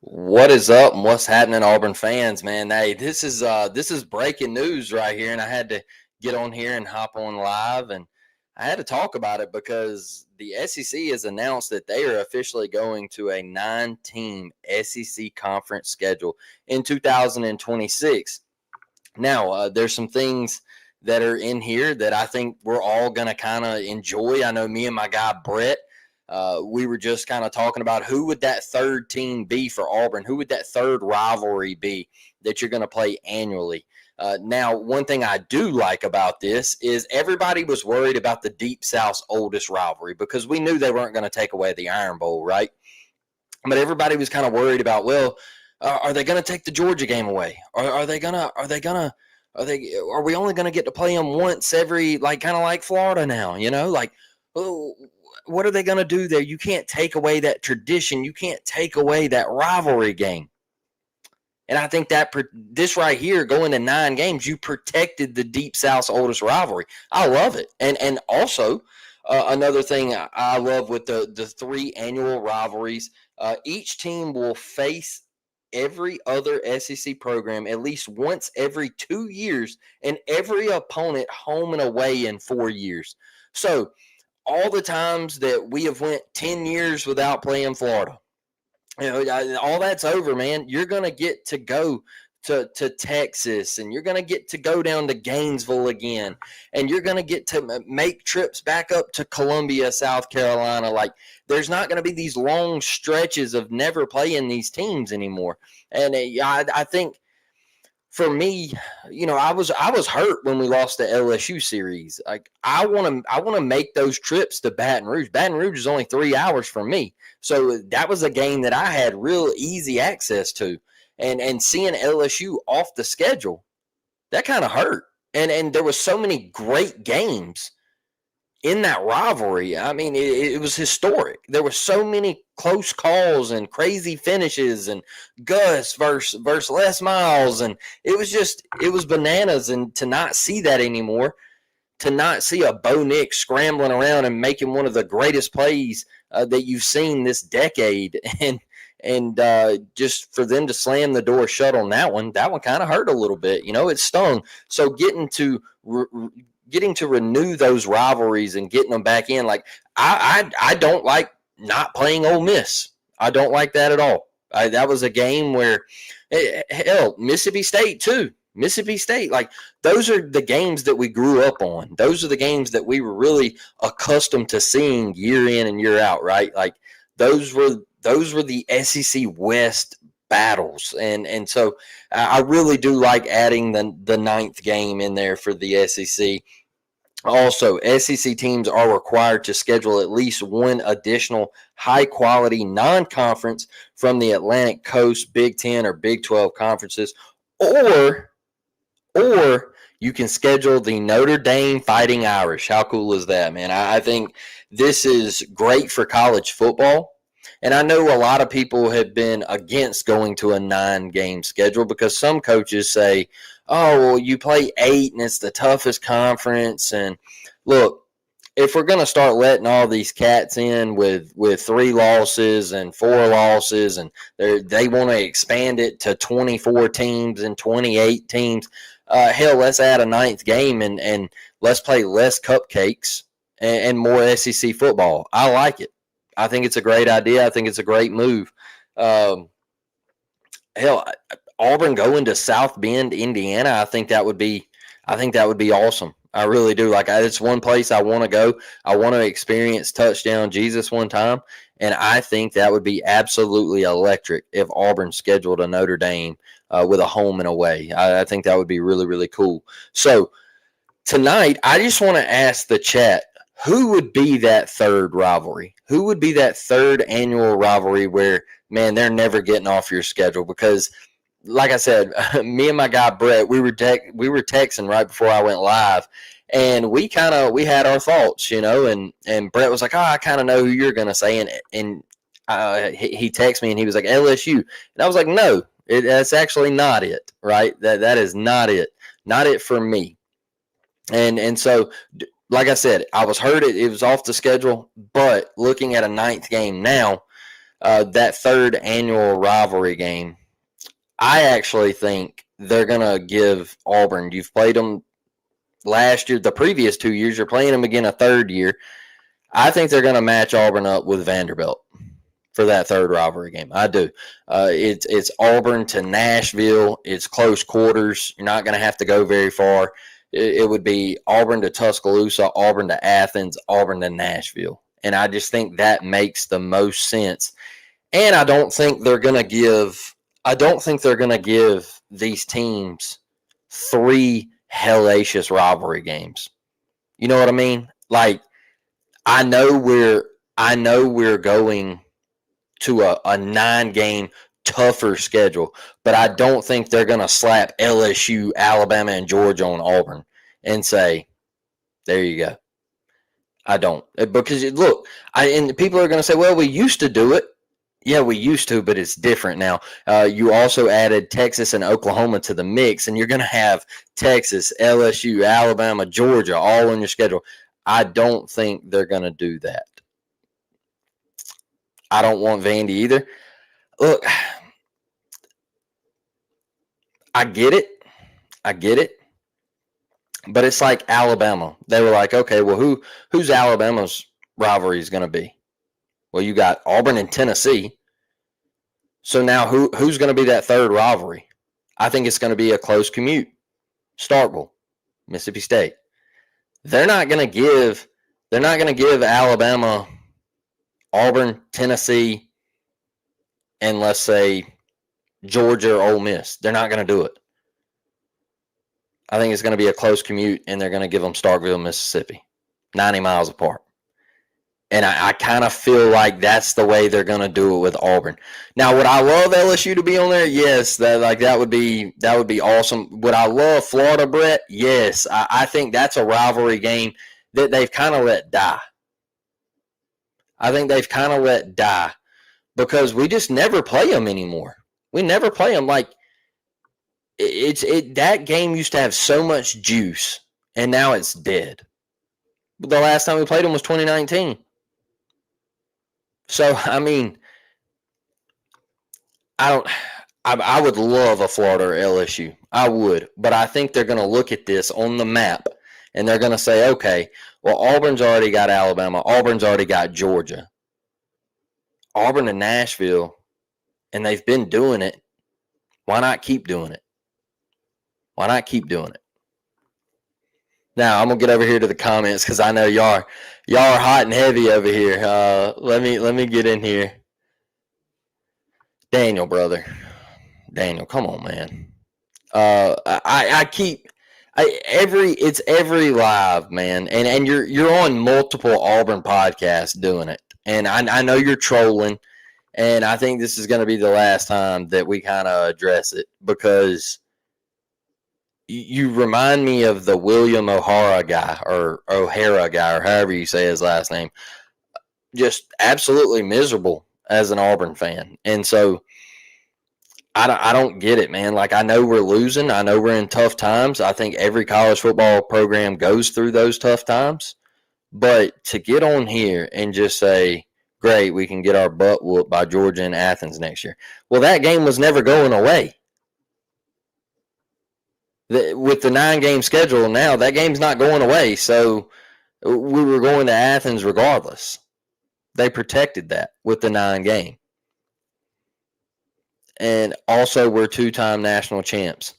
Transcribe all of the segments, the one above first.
What is up and what's happening, Auburn fans, man? Hey, this is breaking news right here, and I had to get on here and hop on live, and I had to talk about it because the SEC has announced that they are officially going to a 9-team SEC conference schedule in 2026. Now, there's some things that are in here that I think we're all going to kind of enjoy. I know me and my guy Brett, we were just kind of talking about who would that third team be for Auburn? Who would that third rivalry be that you're going to play annually? Now, one thing I do like about this is everybody was worried about the Deep South's oldest rivalry because we knew they weren't going to take away the Iron Bowl, right? But everybody was kind of worried about, well, are they going to take the Georgia game away? Are they gonna? Are we only going to get to play them once every, like, kind of like Florida now? Like, oh, what are they going to do there? You can't take away that tradition. You can't take away that rivalry game. And I think that this right here, going to 9 games, you protected the Deep South's oldest rivalry. I love it. And also, another thing I love with the 3 annual rivalries, each team will face every other SEC program at least once every 2 years, and every opponent home and away in 4 years. So all the times that we have went 10 years without playing Florida, all that's over, man. You're going to get to go to Texas, and you're going to get to go down to Gainesville again, and you're going to get to make trips back up to Columbia, South Carolina. Like, there's not going to be these long stretches of never playing these teams anymore. And I think for me, I was hurt when we lost the LSU series. Like, I want to make those trips to Baton Rouge. Baton Rouge is only 3 hours from me, so that was a game that I had real easy access to. And seeing LSU off the schedule, that kind of hurt. And there was so many great games in that rivalry. I mean, it was historic. There were so many close calls and crazy finishes, and Gus versus Les Miles, and it was bananas. And to not see that anymore, to not see a Bo Nix scrambling around and making one of the greatest plays that you've seen this decade, and just for them to slam the door shut on that one kind of hurt a little bit. It stung. So getting to renew those rivalries and getting them back in, like, I don't like not playing Ole Miss. I don't like that at all. That was a game where, hell, Mississippi State too. Mississippi State, like, those are the games that we grew up on. Those are the games that we were really accustomed to seeing year in and year out, right? Like, those were the SEC West battles, and so I really do like adding the 9th game in there for the SEC. Also, SEC teams are required to schedule at least one additional high-quality non-conference from the Atlantic Coast, Big 10 or Big 12 conferences, or you can schedule the Notre Dame Fighting Irish. How cool is that, man? I think this is great for college football. And I know a lot of people have been against going to a 9-game schedule because some coaches say, oh, well, you play 8 and it's the toughest conference. And look, if we're going to start letting all these cats in with 3 losses and 4 losses, and they want to expand it to 24 teams and 28 teams, hell, let's add a 9th game and let's play less cupcakes and more SEC football. I like it. I think it's a great idea. I think it's a great move. Hell, Auburn going to South Bend, Indiana. I think that would be awesome. I really do. Like, it's one place I want to go. I want to experience Touchdown Jesus one time, and I think that would be absolutely electric if Auburn scheduled a Notre Dame with a home and away. I think that would be really, really cool. So tonight, I just want to ask the chat, who would be that third rivalry? Who would be that third annual rivalry where, man, they're never getting off your schedule? Because, like I said, me and my guy Brett, we were texting right before I went live, and we had our thoughts, and Brett was like, oh, I kind of know who you're going to say, and he texted me, and he was like, LSU. And I was like, no, that's actually not it, right? That is not it. Not it for me. And so, like I said, I was hurt. It was off the schedule, but looking at a 9th game now, that third annual rivalry game, I actually think they're going to give Auburn, you've played them last year, the previous 2 years, you're playing them again a third year. I think they're going to match Auburn up with Vanderbilt for that third rivalry game. I do. It's Auburn to Nashville. It's close quarters. You're not going to have to go very far. It would be Auburn to Tuscaloosa, Auburn to Athens, Auburn to Nashville. And I just think that makes the most sense. And I don't think they're going to give these teams 3 hellacious rivalry games. You know what I mean? Like, I know we're going to a 9-game tougher schedule, but I don't think they're going to slap LSU, Alabama, and Georgia on Auburn and say, there you go. I don't. Because, look, and people are going to say, well, we used to do it. Yeah, we used to, but it's different now. You also added Texas and Oklahoma to the mix, and you're going to have Texas, LSU, Alabama, Georgia all on your schedule. I don't think they're going to do that. I don't want Vandy either. Look, I get it. But it's like Alabama. They were like, okay, well, who's Alabama's rivalry is going to be? Well, you got Auburn and Tennessee. So now who's going to be that third rivalry? I think it's going to be a close commute. Starkville, Mississippi State. They're not going to give Alabama, Auburn, Tennessee, and let's say Georgia or Ole Miss. They're not going to do it. I think it's going to be a close commute, and they're going to give them Starkville, Mississippi, 90 miles apart. And I kind of feel like that's the way they're going to do it with Auburn. Now, would I love LSU to be on there? Yes, that would be awesome. Would I love Florida, Brett? Yes. I think that's a rivalry game that they've kind of let die. I think they've kind of let die because we just never play them anymore. We never play them. Like, that game used to have so much juice, and now it's dead. The last time we played them was 2019. So, I mean, I would love a Florida or LSU. I would. But I think they're going to look at this on the map, and they're going to say, okay, well, Auburn's already got Alabama. Auburn's already got Georgia. Auburn and Nashville, and they've been doing it. Why not keep doing it? Why not keep doing it? Now, I'm going to get over here to the comments because I know y'all are hot and heavy over here. Let me get in here. Daniel, brother. Daniel, come on, man. It's every live, man. And you're on multiple Auburn podcasts doing it. And I know you're trolling. And I think this is going to be the last time that we kind of address it because you remind me of the William O'Hara guy or O'Hara guy or however you say his last name. Just absolutely miserable as an Auburn fan. And so I don't get it, man. Like, I know we're losing. I know we're in tough times. I think every college football program goes through those tough times. But to get on here and just say, great, we can get our butt whooped by Georgia and Athens next year. Well, that game was never going away. With the 9-game schedule now, that game's not going away. So we were going to Athens regardless. They protected that with the 9-game. And also, we're 2-time national champs.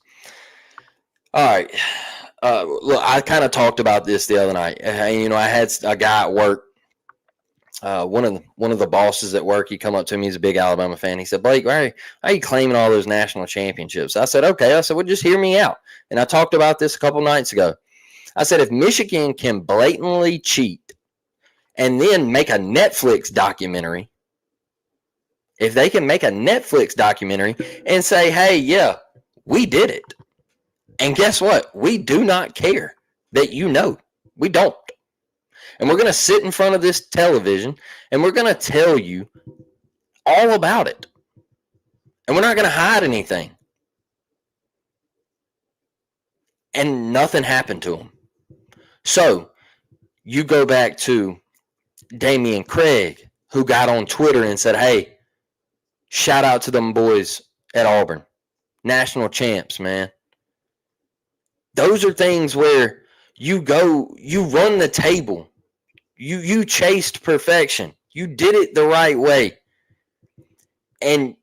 All right. Look, I kind of talked about this the other night. I had a guy at work. One of the bosses at work, he come up to me. He's a big Alabama fan. He said, Blake, why are you claiming all those national championships? I said, okay. I said, well, just hear me out. And I talked about this a couple nights ago. I said, if Michigan can blatantly cheat and then make a Netflix documentary, if they can make a Netflix documentary and say, hey, yeah, we did it. And guess what? We do not care that we don't. And we're going to sit in front of this television and we're going to tell you all about it. And we're not going to hide anything. And nothing happened to them. So you go back to Damian Craig, who got on Twitter and said, hey, Shout out to them boys at Auburn. National champs, man. Those are things where you run the table. You chased perfection. You did it the right way. And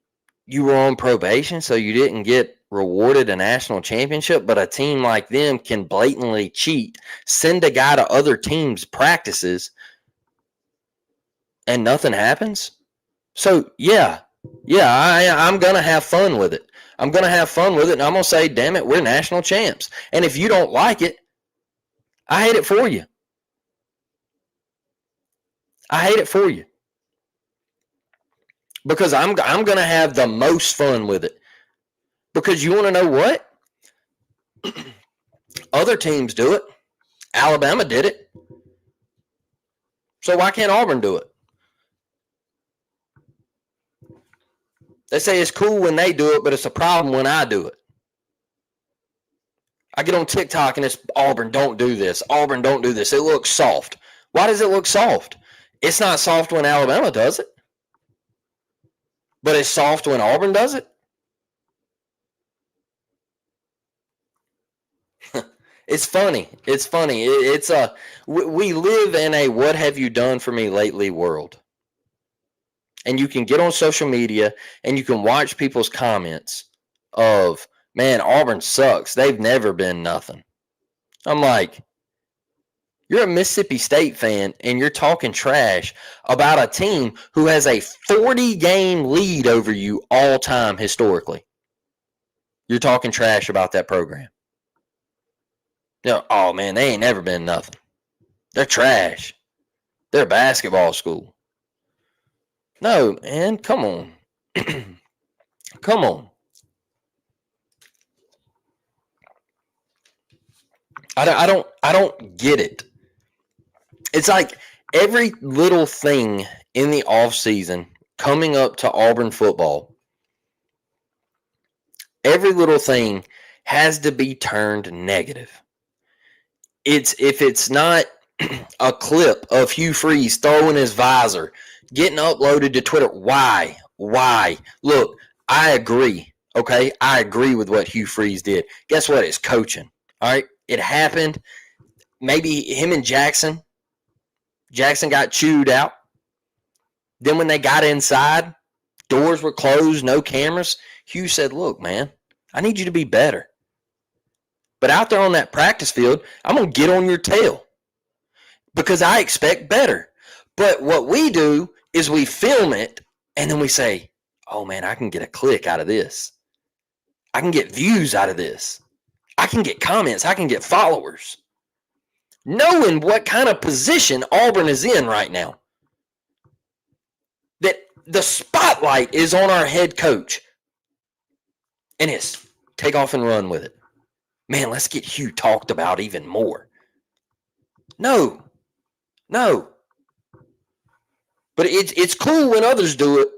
you were on probation, so you didn't get rewarded a national championship, but a team like them can blatantly cheat, send a guy to other teams' practices, and nothing happens. So, I'm going to have fun with it. I'm going to have fun with it, and I'm going to say, damn it, we're national champs. And if you don't like it, I hate it for you. I hate it for you. Because I'm going to have the most fun with it. Because you want to know what? Other teams do it. Alabama did it. So why can't Auburn do it? They say it's cool when they do it, but it's a problem when I do it. I get on TikTok and it's Auburn, don't do this. Auburn, don't do this. It looks soft. Why does it look soft? It's not soft when Alabama does it. But it's soft when Auburn does it? It's funny. It's funny. We live in a what have you done for me lately world. And you can get on social media and you can watch people's comments of, man, Auburn sucks. They've never been nothing. I'm like, you're a Mississippi State fan and you're talking trash about a team who has a 40-game lead over you all time historically. You're talking trash about that program. Oh, man, they ain't never been nothing. They're trash. They're a basketball school. No, man, come on. Come on. I don't get it. It's like every little thing in the offseason coming up to Auburn football, every little thing has to be turned negative. If it's not a clip of Hugh Freeze throwing his visor, getting uploaded to Twitter, why? Look, I agree, okay? I agree with what Hugh Freeze did. Guess what? It's coaching, all right? It happened. Maybe him and Jackson got chewed out. Then when they got inside, doors were closed, no cameras. Hugh said, look, man, I need you to be better. But out there on that practice field, I'm going to get on your tail because I expect better. But what we do is we film it and then we say, oh, man, I can get a click out of this. I can get views out of this. I can get comments. I can get followers. Knowing what kind of position Auburn is in right now. That the spotlight is on our head coach. And it's take off and run with it. Man, let's get Hugh talked about even more. No. But it's cool when others do it.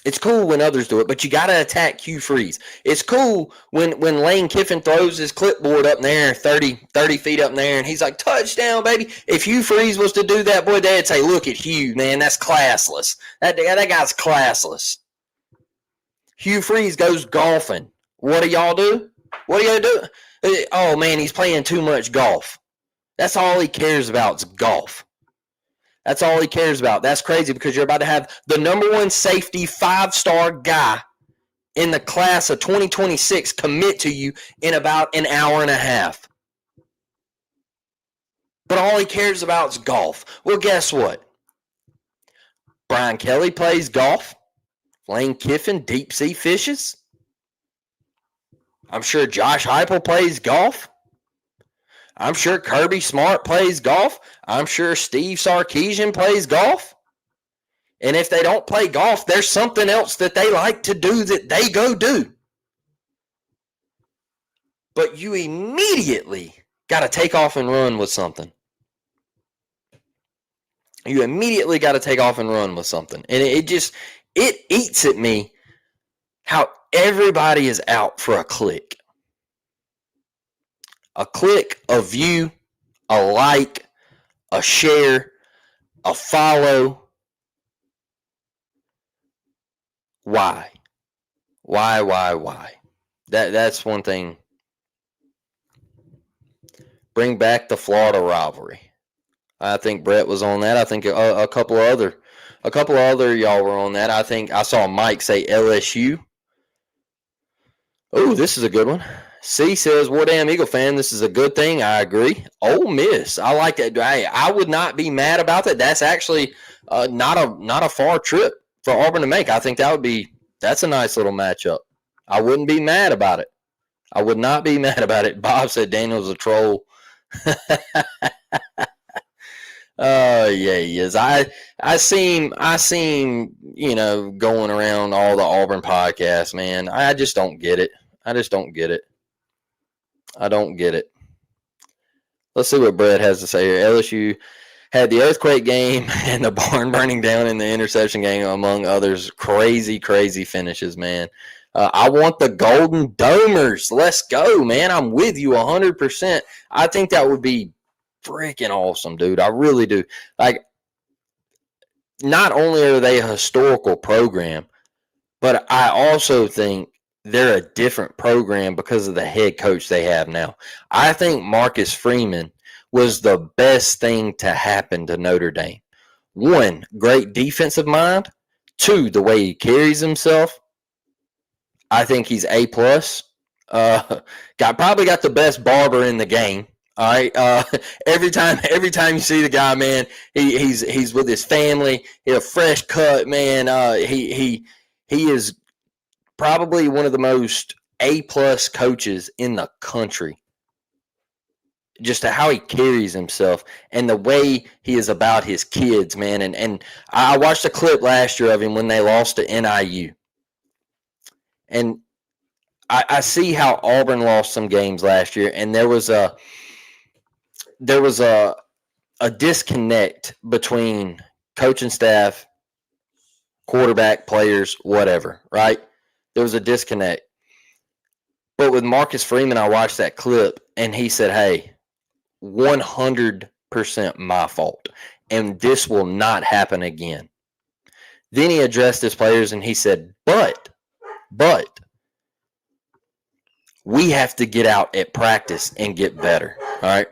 It's cool when others do it, but you got to attack Hugh Freeze. It's cool when Lane Kiffin throws his clipboard up in there, 30 feet up in there, and he's like, touchdown, baby. If Hugh Freeze was to do that, boy, they'd say, look at Hugh, man, that's classless. That guy's classless. Hugh Freeze goes golfing. What do y'all do? Oh, man, he's playing too much golf. That's all he cares about is golf. That's all he cares about. That's crazy because you're about to have the number one safety 5-star guy in the class of 2026 commit to you in about an hour and a half. But all he cares about is golf. Well, guess what? Brian Kelly plays golf. Lane Kiffin deep sea fishes. I'm sure Josh Heupel plays golf. I'm sure Kirby Smart plays golf. I'm sure Steve Sarkisian plays golf. And if they don't play golf, there's something else that they like to do that they go do. But you immediately got to take off and run with something. You immediately got to take off and run with something. And it eats at me how everybody is out for a click. A click, a view, a like, a share, a follow. Why? Why? That's one thing. Bring back the Florida rivalry. I think Brett was on that. I think a couple of other y'all were on that. I think I saw Mike say LSU. Oh, this is a good one. C says, "Well, damn Eagle fan, this is a good thing." I agree. Ole Miss, I like that. Hey, I would not be mad about that. That's actually not a far trip for Auburn to make. I think that's a nice little matchup. I wouldn't be mad about it. I would not be mad about it. Bob said Daniel's a troll. Oh yeah, he is. I seen going around all the Auburn podcasts, man. I just don't get it. I just don't get it. I don't get it. Let's see what Brett has to say here. LSU had the earthquake game and the barn burning down in the interception game, among others. Crazy, crazy finishes, man. I want the Golden Domers. Let's go, man. I'm with you 100%. I think that would be freaking awesome, dude. I really do. Like, not only are they a historical program, but I also think they're a different program because of the head coach they have now. I think Marcus Freeman was the best thing to happen to Notre Dame. One, great defensive mind. Two, the way he carries himself. I think he's A plus. Probably got the best barber in the game. All right. Every time you see the guy, man, he's with his family. He's a fresh cut, man. He is probably one of the most A plus coaches in the country. Just how he carries himself and the way he is about his kids, man. And I watched a clip last year of him when they lost to NIU. And I see how Auburn lost some games last year, and there was a disconnect between coaching staff, quarterback, players, whatever, right? There was a disconnect. But with Marcus Freeman, I watched that clip, and he said, hey, 100% my fault, and this will not happen again. Then he addressed his players, and he said, but we have to get out at practice and get better, all right?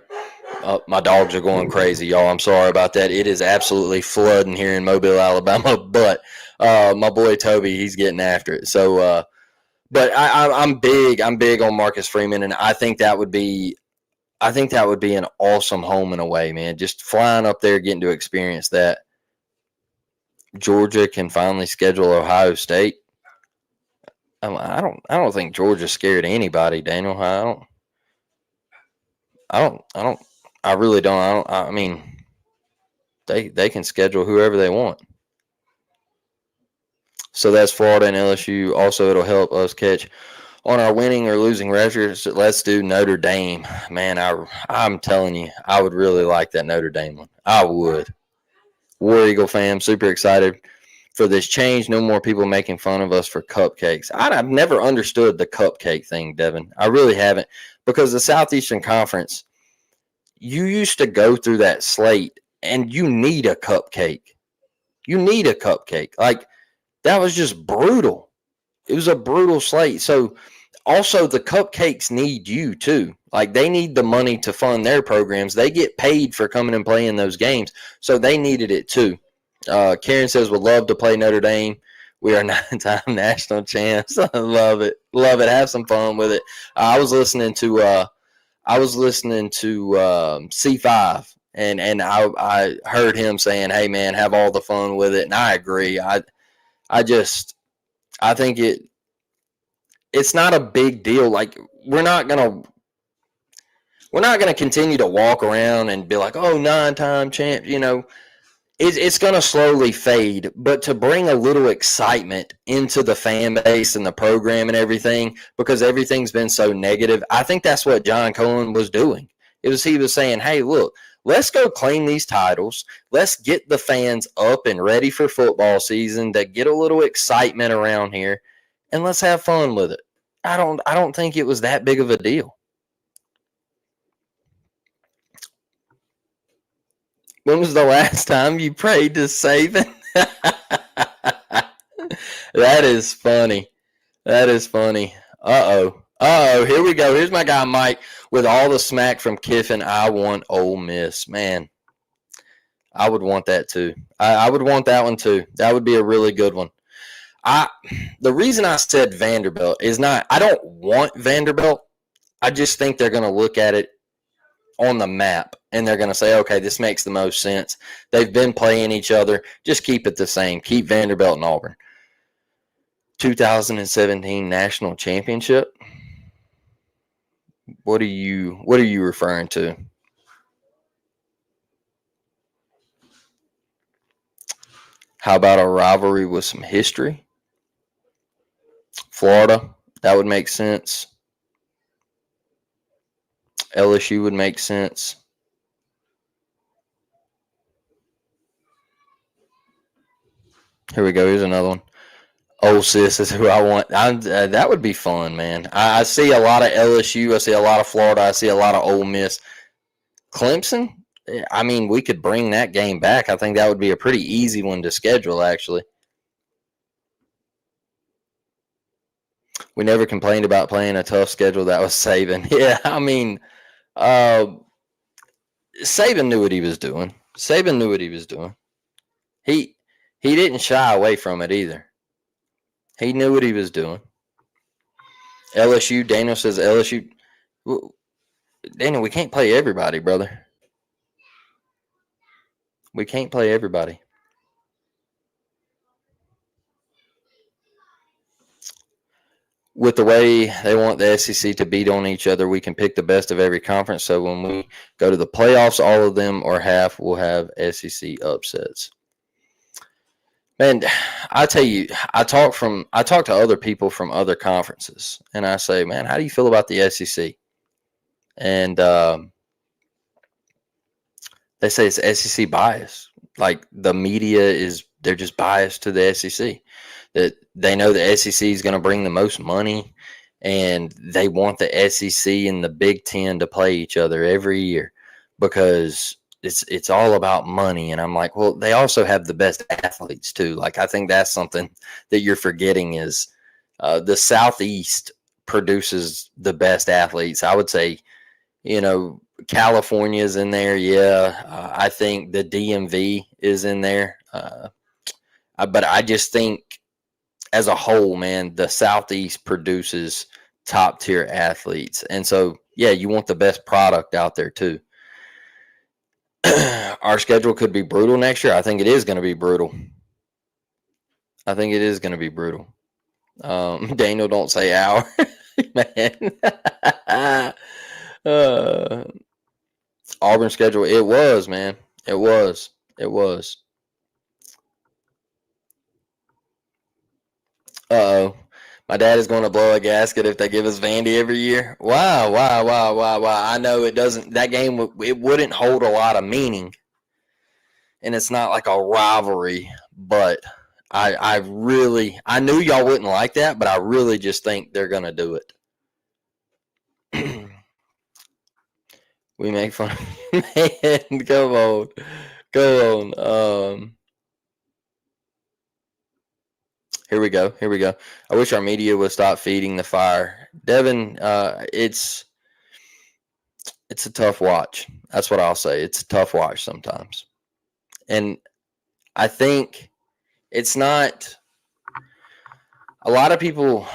My dogs are going crazy, y'all. I'm sorry about that. It is absolutely flooding here in Mobile, Alabama, but my boy Toby, he's getting after it. So, but I'm big on Marcus Freeman, and I think that would be an awesome home and away, man. Just flying up there, getting to experience that. Georgia can finally schedule Ohio State. I don't think Georgia's scared of anybody, Daniel. I really don't. I mean, they can schedule whoever they want. So that's Florida and LSU. Also, it'll help us catch on our winning or losing records. Let's do Notre Dame. Man, I'm telling you, I would really like that Notre Dame one. I would. War Eagle fam, super excited for this change. No more people making fun of us for cupcakes. I've never understood the cupcake thing, Devin. I really haven't, because the Southeastern Conference, you used to go through that slate and you need a cupcake. You need a cupcake. Like, that was just brutal. It was a brutal slate. So also the cupcakes need you too. Like, they need the money to fund their programs. They get paid for coming and playing those games. So they needed it too. Karen says, would love to play Notre Dame. We are 9-time national champs. I love it. Love it. Have some fun with it. I was listening to C5, and I heard him saying, hey man, have all the fun with it. And I agree. I think it's not a big deal. Like, we're not gonna continue to walk around and be like, oh, 9-time champ. It's gonna slowly fade. But to bring a little excitement into the fan base and the program and everything, because everything's been so negative, I think that's what John Cohen was doing. He was saying, hey, look, let's go claim these titles. Let's get the fans up and ready for football season, to get a little excitement around here, and let's have fun with it. I don't think it was that big of a deal. When was the last time you prayed to Saban? That is funny. That is funny. Uh-oh. Uh-oh. Here we go. Here's my guy Mike with all the smack from Kiffin. I want Ole Miss. Man, I would want that too. I would want that one too. That would be a really good one. I the reason I said Vanderbilt is not I don't want Vanderbilt. I just think they're going to look at it on the map and they're going to say, okay, this makes the most sense. They've been playing each other. Just keep it the same. Keep Vanderbilt and Auburn. 2017 national championship. What are you referring to? How about a rivalry with some history? Florida, that would make sense. LSU would make sense. Here we go. Here's another one. Ole Sis is who I want. That would be fun, man. I see a lot of LSU. I see a lot of Florida. I see a lot of Ole Miss. Clemson. I mean, we could bring that game back. I think that would be a pretty easy one to schedule, actually. We never complained about playing a tough schedule. That was Saban. Yeah, I mean, uh, Saban knew what he was doing. Saban knew what he was doing. He didn't shy away from it either. He knew what he was doing. LSU. Daniel says LSU. Daniel, we can't play everybody, brother. We can't play everybody. With the way they want the SEC to beat on each other, we can pick the best of every conference. So when we go to the playoffs, all of them or half will have SEC upsets. Man, I tell you, I talk to other people from other conferences, and I say, man, how do you feel about the SEC? And they say it's SEC bias. Like the media they're just biased to the SEC. That they know the SEC is going to bring the most money, and they want the SEC and the Big Ten to play each other every year because it's all about money. And I'm like, well, they also have the best athletes too. Like I think that's something that you're forgetting is the Southeast produces the best athletes. I would say, California's in there. Yeah. I think the DMV is in there. But I just think as a whole, man, the Southeast produces top tier athletes. And so, yeah, you want the best product out there too. Our schedule could be brutal next year. I think it is going to be brutal. I think it is going to be brutal. Daniel, don't say our. Man. Auburn schedule. It was, man. It was. It was. Uh-oh. My dad is going to blow a gasket if they give us Vandy every year. Wow, wow, wow, wow, wow. I know it doesn't. That game, it wouldn't hold a lot of meaning. And it's not like a rivalry, but I knew y'all wouldn't like that, but I really just think they're going to do it. We make fun of you, man. Come on. Come on. Here we go. Here we go. I wish our media would stop feeding the fire. Devin, it's a tough watch. That's what I'll say. It's a tough watch sometimes. And I think it's not a lot of people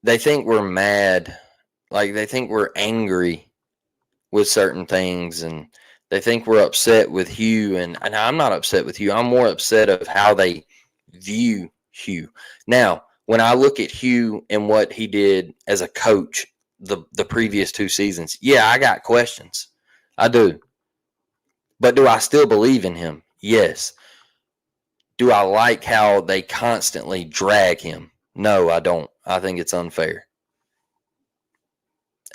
they think we're mad. Like they think we're angry with certain things and they think we're upset with Hugh and I'm not upset with Hugh. I'm more upset of how they view Hugh. Now, when I look at Hugh and what he did as a coach the previous 2 seasons, yeah, I got questions. I do. But do I still believe in him? Yes. Do I like how they constantly drag him? No, I don't. I think it's unfair.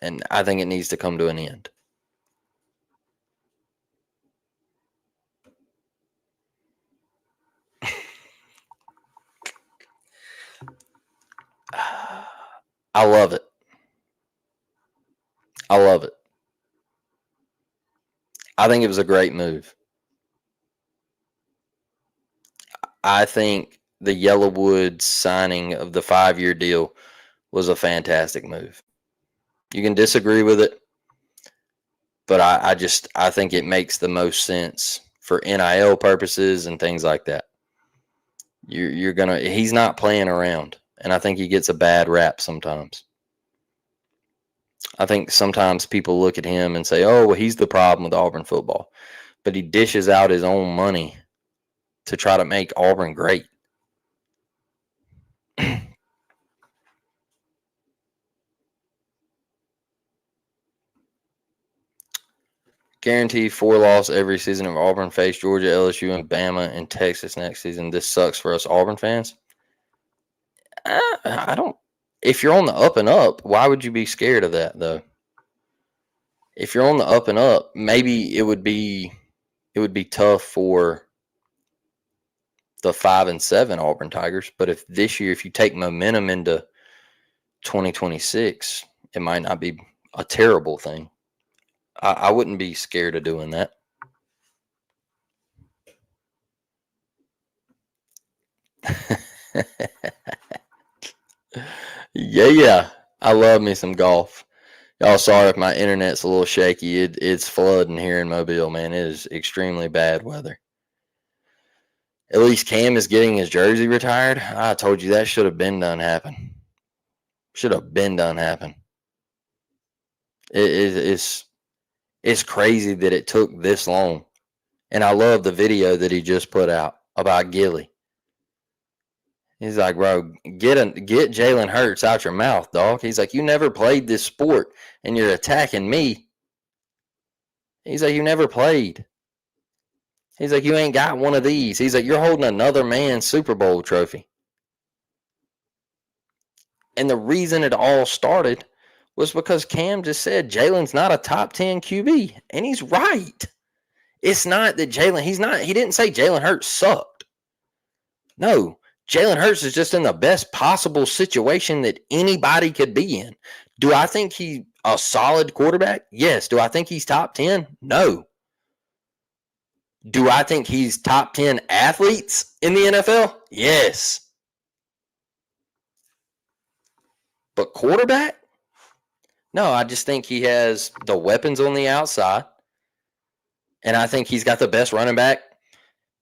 And I think it needs to come to an end. I love it. I love it. I think it was a great move. I think the Yellowwood signing of the 5-year deal was a fantastic move. You can disagree with it, but I think it makes the most sense for NIL purposes and things like that. He's not playing around, and I think he gets a bad rap sometimes. I think sometimes people look at him and say, "Oh, well, he's the problem with Auburn football," but he dishes out his own money to try to make Auburn great. Guarantee 4 loss every season of Auburn face Georgia, LSU, and Bama and Texas next season. This sucks for us Auburn fans. I don't. If you're on the up and up, why would you be scared of that though? If you're on the up and up, maybe it would be tough for the 5-7 Auburn Tigers. But if this year, if you take momentum into 2026, it might not be a terrible thing. I wouldn't be scared of doing that. Yeah. I love me some golf. Y'all sorry if my internet's a little shaky. It's flooding here in Mobile, man. It is extremely bad weather. At least Cam is getting his jersey retired. I told you that should have been done happen. Should have been done happen. It's crazy that it took this long. And I love the video that he just put out about Gilly. He's like, bro, get Jalen Hurts out your mouth, dog. He's like, you never played this sport and you're attacking me. He's like, you never played. He's like, you ain't got one of these. He's like, you're holding another man's Super Bowl trophy. And the reason it all started was because Cam just said Jalen's not a top 10 QB. And he's right. It's not that he didn't say Jalen Hurts sucked. No, Jalen Hurts is just in the best possible situation that anybody could be in. Do I think he's a solid quarterback? Yes. Do I think he's top 10? No. Do I think he's top 10 athletes in the NFL? Yes. But quarterback? No, I just think he has the weapons on the outside. And I think he's got the best running back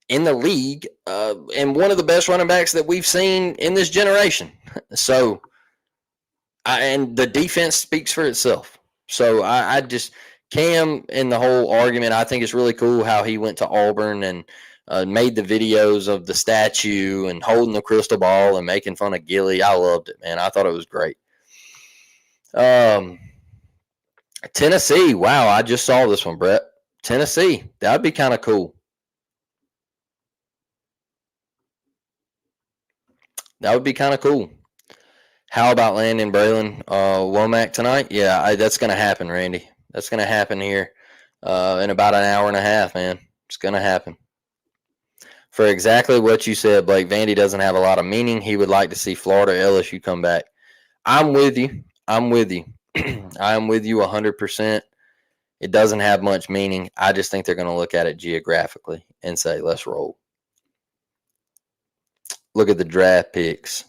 in the league and one of the best running backs that we've seen in this generation. So, and the defense speaks for itself. So I just, Cam in the whole argument, I think it's really cool how he went to Auburn and made the videos of the statue and holding the crystal ball and making fun of Gilly. I loved it, man. I thought it was great. Tennessee. Wow, I just saw this one, Brett. Tennessee. That would be kind of cool. That would be kind of cool. How about Landon Braylon Womack tonight? Yeah, that's going to happen, Randy. That's going to happen here in about an hour and a half, man. It's going to happen. For exactly what you said, Blake, Vandy doesn't have a lot of meaning. He would like to see Florida LSU come back. I'm with you. I'm with you 100%. It doesn't have much meaning. I just think they're going to look at it geographically and say, let's roll. Look at the draft picks.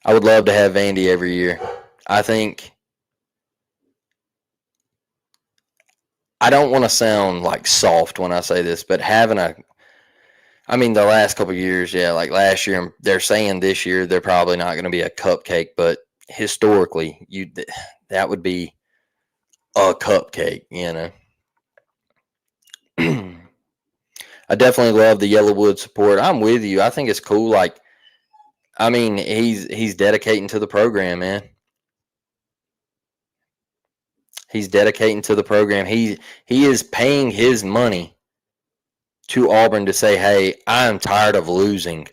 I would love to have Vandy every year. I don't want to sound like soft when I say this, but the last couple of years, yeah, like last year, they're saying this year they're probably not going to be a cupcake, but historically, that would be a cupcake, you know. I definitely love the Yellowwood support. I'm with you. I think it's cool. Like, I mean, he's dedicating to the program, man. He's dedicating to the program. He is paying his money to Auburn to say, hey, I'm tired of losing.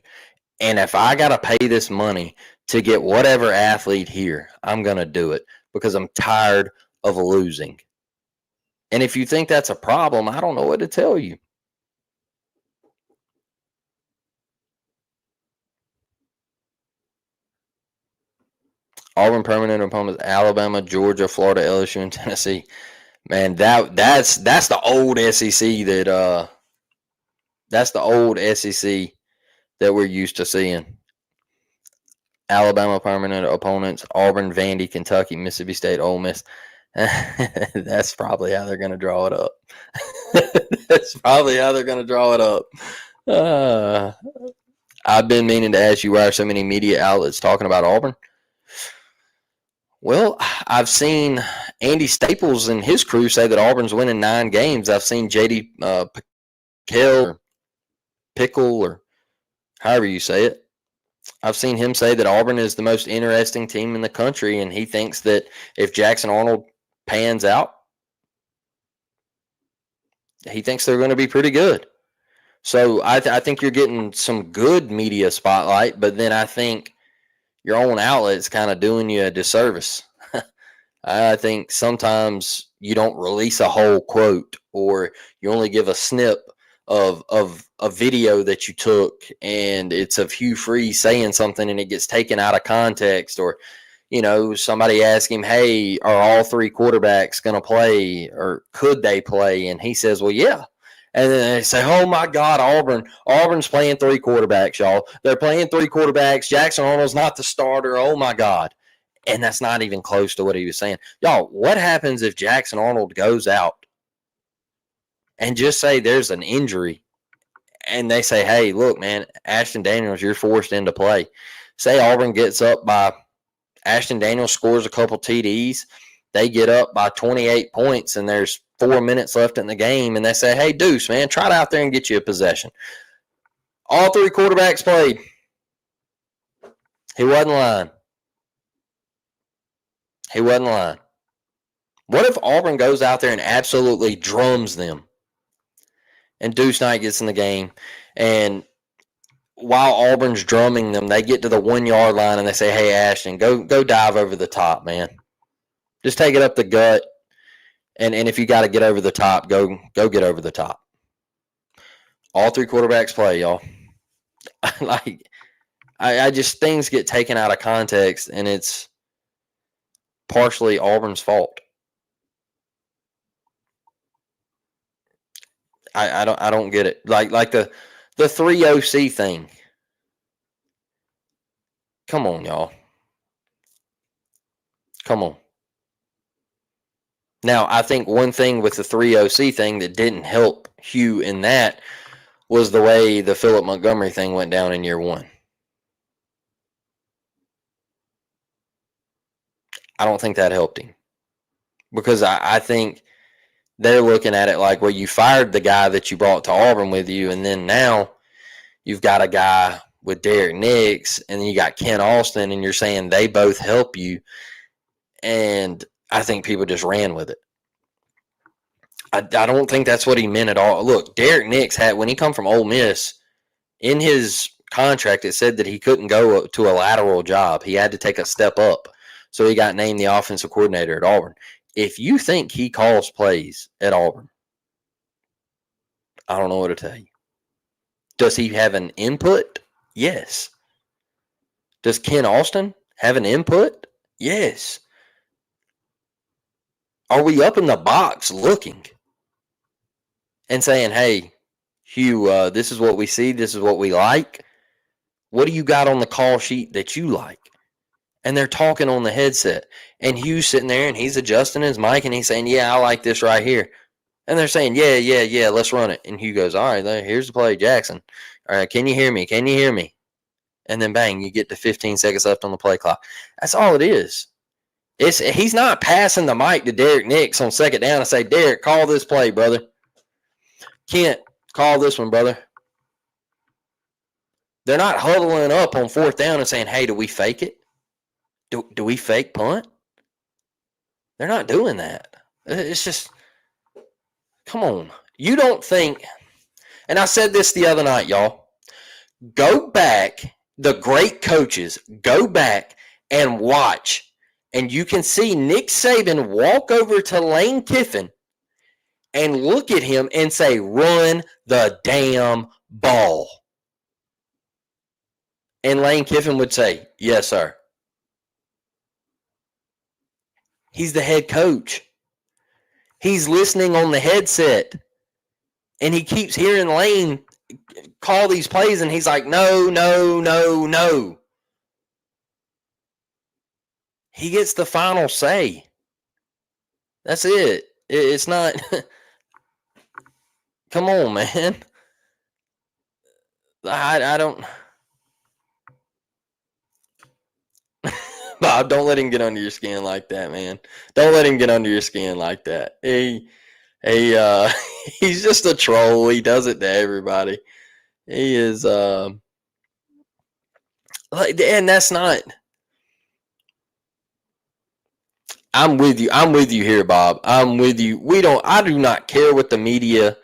And if I got to pay this money to get whatever athlete here, I'm going to do it because I'm tired of losing. And if you think that's a problem, I don't know what to tell you. Auburn permanent opponents: Alabama, Georgia, Florida, LSU, and Tennessee. Man, that's the old SEC that That's the old SEC that we're used to seeing. Alabama permanent opponents, Auburn, Vandy, Kentucky, Mississippi State, Ole Miss. That's probably how they're going to draw it up. That's probably how they're going to draw it up. I've been meaning to ask you, why are so many media outlets talking about Auburn? Well, I've seen Andy Staples and his crew say that Auburn's winning 9 games. I've seen JD Pickle, or however you say it. I've seen him say that Auburn is the most interesting team in the country, and he thinks that if Jackson Arnold pans out, he thinks they're going to be pretty good. So I think you're getting some good media spotlight, but then I think your own outlet's kind of doing you a disservice. I think sometimes you don't release a whole quote, or you only give a snip of a video that you took, and it's of Hugh Freeze saying something and it gets taken out of context, or somebody asks him, hey, are all 3 quarterbacks going to play, or could they play? And he says, well, yeah. And then they say, oh, my God, Auburn's playing 3 quarterbacks, y'all. They're playing 3 quarterbacks. Jackson Arnold's not the starter. Oh, my God. And that's not even close to what he was saying. Y'all, what happens if Jackson Arnold goes out and just say there's an injury, and they say, hey, look, man, Ashton Daniels, you're forced into play. Say Auburn gets up by – Ashton Daniels scores a couple TDs. They get up by 28 points, and there's 4 minutes left in the game, and they say, hey, Deuce, man, try it out there and get you a possession. All 3 quarterbacks played. He wasn't lying. He wasn't lying. What if Auburn goes out there and absolutely drums them, and Deuce Knight gets in the game, and while Auburn's drumming them, they get to the 1-yard line and they say, hey, Ashton, go dive over the top, man. Just take it up the gut, and if you got to get over the top, go get over the top. All 3 quarterbacks play, y'all. I just, things get taken out of context, and it's partially Auburn's fault. I don't get it. Like the 3 OC thing. Come on, y'all. Come on. Now, I think one thing with the 3 OC thing that didn't help Hugh in that was the way the Philip Montgomery thing went down in year 1. I don't think that helped him, because I think they're looking at it like, well, you fired the guy that you brought to Auburn with you, and then now you've got a guy with Derek Nix, and then you got Ken Austin, and you're saying they both help you. And I think people just ran with it. I don't think that's what he meant at all. Look, Derek Nix had, when he come from Ole Miss, in his contract, it said that he couldn't go to a lateral job. He had to take a step up. So he got named the offensive coordinator at Auburn. If you think he calls plays at Auburn, I don't know what to tell you. Does he have an input? Yes. Does Ken Austin have an input? Yes. Are we up in the box looking and saying, hey, Hugh, this is what we see, this is what we like? What do you got on the call sheet that you like? And they're talking on the headset. And Hugh's sitting there, and he's adjusting his mic, and he's saying, yeah, I like this right here. And they're saying, yeah, let's run it. And Hugh goes, all right, here's the play, Jackson. All right, can you hear me? Can you hear me? And then, bang, you get to 15 seconds left on the play clock. That's all it is. He's not passing the mic to Derek Nix on second down and say, Derek, call this play, brother. Kent, call this one, brother. They're not huddling up on fourth down and saying, hey, do we fake it? Do we fake punt? They're not doing that. It's just, come on. You don't think, and I said this the other night, y'all, go back, the great coaches, go back and watch, and you can see Nick Saban walk over to Lane Kiffin and look at him and say, run the damn ball. And Lane Kiffin would say, yes, sir. He's the head coach. He's listening on the headset. And he keeps hearing Lane call these plays, and he's like, no, no, no, no. He gets the final say. That's it. It's not. Come on, man. I don't. Bob, don't let him get under your skin like that, man. Don't let him get under your skin like that. He's just a troll. He does it to everybody. He is and that's not. I'm with you. I'm with you here, Bob. I'm with you. I do not care what the media.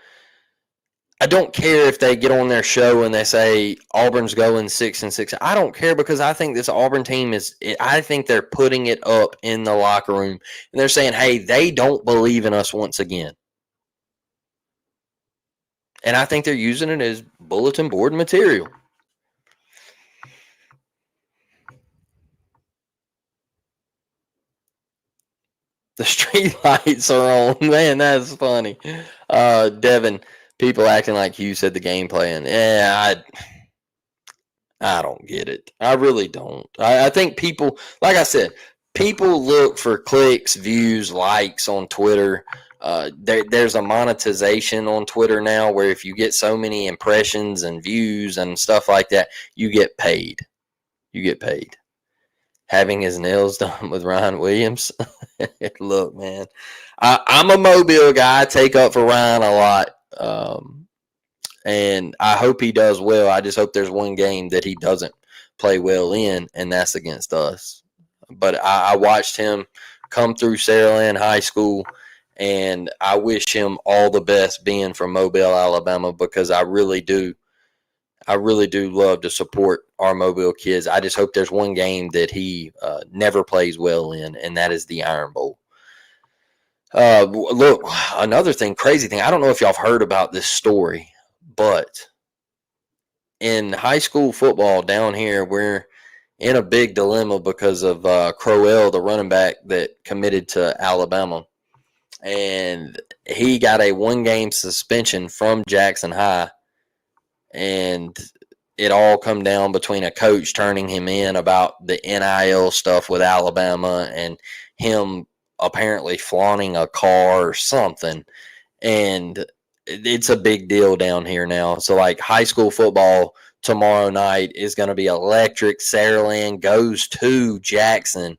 I don't care if they get on their show and they say Auburn's going 6-6. I don't care because I think this Auburn team I think they're putting it up in the locker room and they're saying, hey, they don't believe in us once again. And I think they're using it as bulletin board material. The street lights are on. Man, that's funny. Devin, people acting like you said the game plan. Yeah, I don't get it. I really don't. I think people, like I said, people look for clicks, views, likes on Twitter. There's a monetization on Twitter now where if you get so many impressions and views and stuff like that, you get paid. You get paid. Having his nails done with Ryan Williams. Look, man, I'm a Mobile guy. I take up for Ryan a lot. And I hope he does well. I just hope there's one game that he doesn't play well in, and that's against us. But I watched him come through Saraland High School, and I wish him all the best being from Mobile, Alabama, because I really do. I really do love to support our Mobile kids. I just hope there's one game that he never plays well in, and that is the Iron Bowl. Look, another thing, crazy thing. I don't know if y'all have heard about this story, but in high school football down here, we're in a big dilemma because of Crowell, the running back that committed to Alabama. And he got a 1-game suspension from Jackson High. And it all come down between a coach turning him in about the NIL stuff with Alabama and him apparently flaunting a car or something. And it's a big deal down here now. So, like, high school football tomorrow night is going to be electric. Saraland goes to Jackson,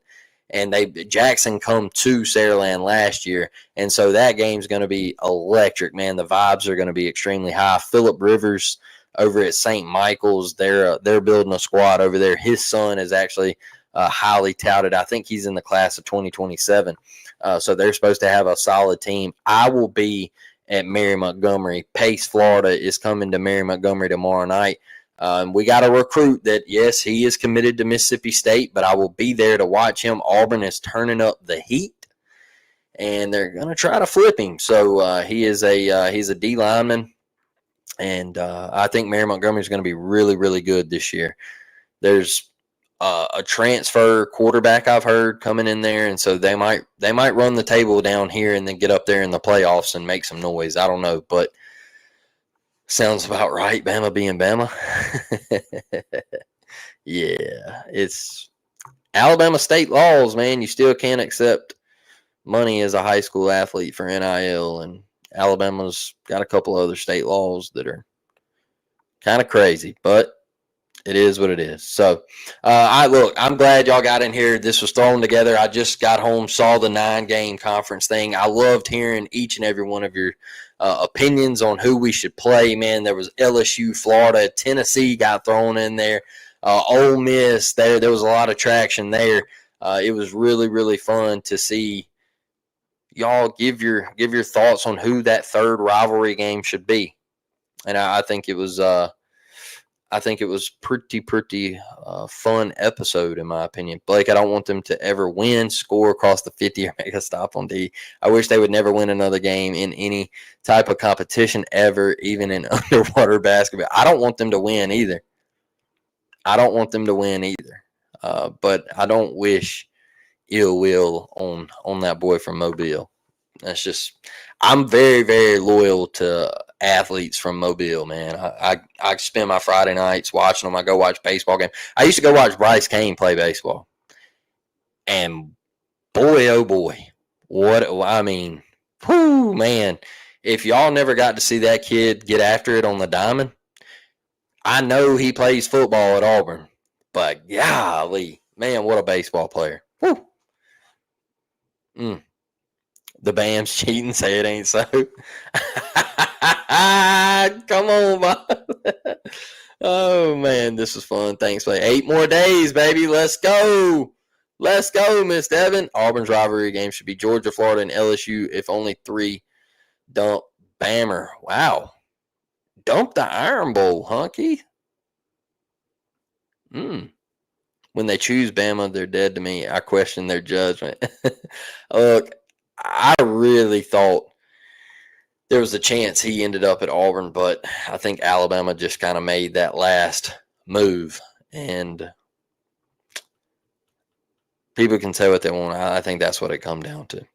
and Jackson come to Saraland last year, and so that game's going to be electric, man. The vibes are going to be extremely high. Phillip Rivers over at St. Michael's, they're building a squad over there. His son is actually highly touted. I think he's in the class of 2027. So they're supposed to have a solid team. I will be at Mary Montgomery. Pace, Florida is coming to Mary Montgomery tomorrow night. We got a recruit that, yes, he is committed to Mississippi State, but I will be there to watch him. Auburn is turning up the heat, and they're going to try to flip him. So he's a D lineman, and I think Mary Montgomery is going to be really, really good this year. There's a transfer quarterback I've heard coming in there, and so they might run the table down here and then get up there in the playoffs and make some noise. I don't know, but sounds about right. Bama being Bama. Yeah, it's Alabama state laws, man. You still can't accept money as a high school athlete for NIL, and Alabama's got a couple other state laws that are kind of crazy, but it is what it is. So, I'm glad y'all got in here. This was thrown together. I just got home, saw the 9-game conference thing. I loved hearing each and every one of your opinions on who we should play. Man, there was LSU, Florida, Tennessee got thrown in there. Ole Miss, there was a lot of traction there. It was really, really fun to see y'all give your thoughts on who that third rivalry game should be. And I think it was pretty fun episode in my opinion. Blake, I don't want them to ever win, score across the 50, or make a stop on D. I wish they would never win another game in any type of competition ever, even in underwater basketball. I don't want them to win either. But I don't wish ill will on that boy from Mobile. That's just, I'm very, very loyal to athletes from Mobile, man. I spend my Friday nights watching them. I go watch baseball games. I used to go watch Bryce Kane play baseball. And boy, oh boy, what, I mean, whoo, man. If y'all never got to see that kid get after it on the diamond, I know he plays football at Auburn, but golly, man, what a baseball player. Woo. Mm. The Bam's cheating, say it ain't so. Come on, Bob. Oh, man, this was fun. Thanks, man. 8 more days, baby. Let's go. Let's go, Miss Devin. Auburn's rivalry game should be Georgia, Florida, and LSU if only 3 dump Bammer. Wow. Dump the Iron Bowl, huh, Keith? When they choose Bama, they're dead to me. I question their judgment. Look, I really thought there was a chance he ended up at Auburn, but I think Alabama just kind of made that last move. And people can say what they want. I think that's what it come down to.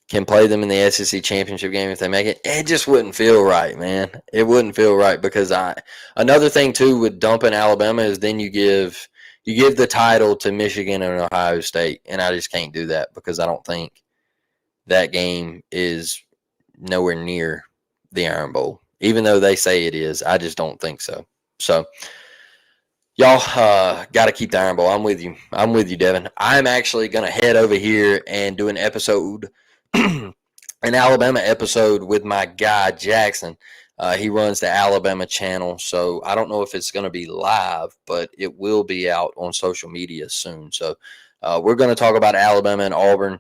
Can play them in the SEC championship game if they make it. It just wouldn't feel right, man. It wouldn't feel right because another thing too with dumping Alabama is then you give the title to Michigan and Ohio State, and I just can't do that because I don't think that game is nowhere near the Iron Bowl, even though they say it is. I just don't think so. So y'all got to keep the Iron Bowl. I'm with you. I'm with you, Devin. I'm actually going to head over here and do an episode, an Alabama episode with my guy, Jackson. He runs the Alabama channel, so I don't know if it's going to be live, but it will be out on social media soon. So we're going to talk about Alabama and Auburn.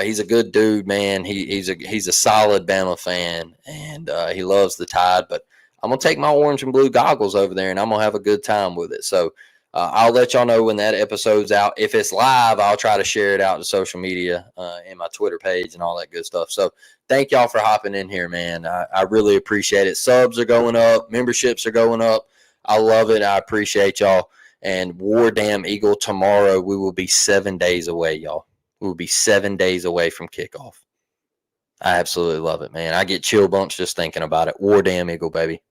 He's a good dude, man. He's a solid Bama fan, and he loves the Tide. But I'm gonna take my orange and blue goggles over there, and I'm gonna have a good time with it. So I'll let y'all know when that episode's out. If it's live, I'll try to share it out to social media and my Twitter page and all that good stuff. So thank y'all for hopping in here, man. I really appreciate it. Subs are going up, memberships are going up. I love it. I appreciate y'all. And War Damn Eagle tomorrow. We will be 7 days away, y'all. We will be 7 days away from kickoff. I absolutely love it, man. I get chill bumps just thinking about it. War Damn Eagle, baby.